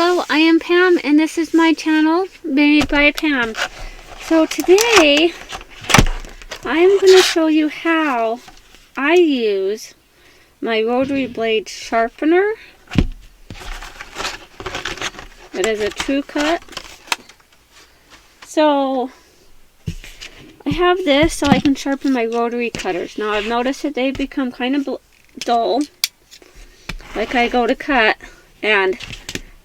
Hello, I am Pam, and this is my channel, Made by Pam. So today, I am going to show you how I use my Rotary Blade Sharpener. It is a true cut. So, I have this so I can sharpen my rotary cutters. Now I've noticed that they've become kind of dull. Like I go to cut, and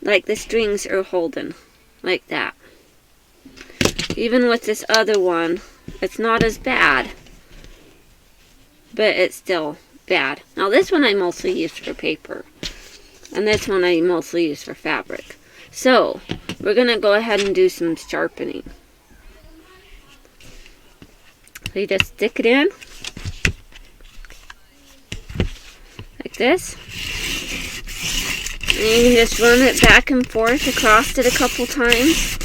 like the strings are holding like that. Even with this other one, it's not as bad, but it's still bad. Now this one I mostly use for paper, and this one I mostly use for fabric. So we're gonna go ahead and do some sharpening. So you just stick it in like this. And you can just run it back and forth across it a couple times.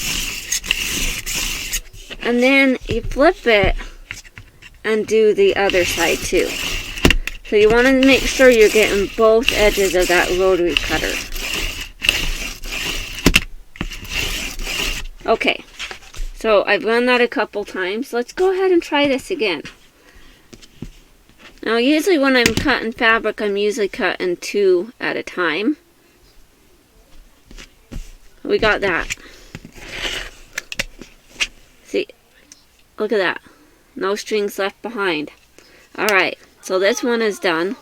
And then you flip it and do the other side too. So you want to make sure you're getting both edges of that rotary cutter. Okay, so I've run that a couple times. Let's go ahead and try this again. Now usually when I'm cutting fabric, I'm usually cutting 2 at a time. We got that. See, look at that. No strings left behind. Alright, so this one is done.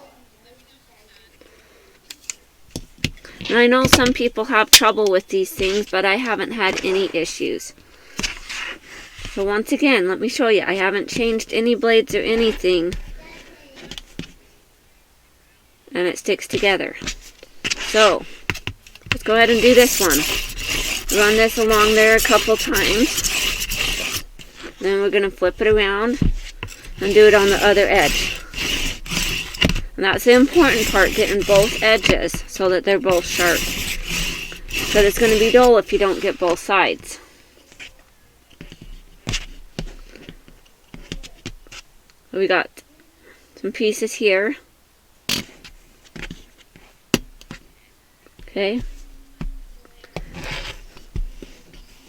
And I know some people have trouble with these things, but I haven't had any issues. So once again, let me show you. I haven't changed any blades or anything. And it sticks together. So, let's go ahead and do this one. Run this along there a couple times. Then we're going to flip it around and do it on the other edge. And that's the important part, getting both edges so that they're both sharp. Because it's going to be dull if you don't get both sides. So we got some pieces here. Okay.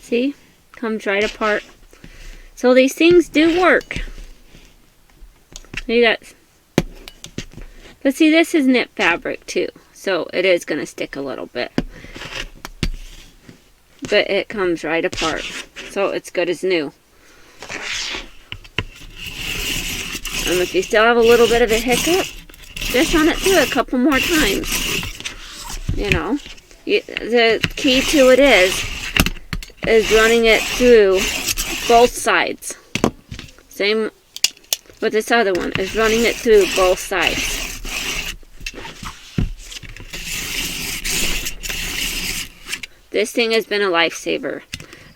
See? Comes right apart. So these things do work. See that? But see, this is knit fabric too. So it is going to stick a little bit. But it comes right apart. So it's good as new. And if you still have a little bit of a hiccup, just run it through a couple more times. You know, the key to it is running it through both sides. Same with this other one, is running it through both sides. This thing has been a lifesaver.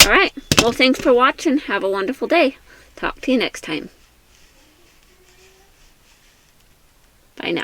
Alright, well thanks for watching. Have a wonderful day. Talk to you next time. Bye now.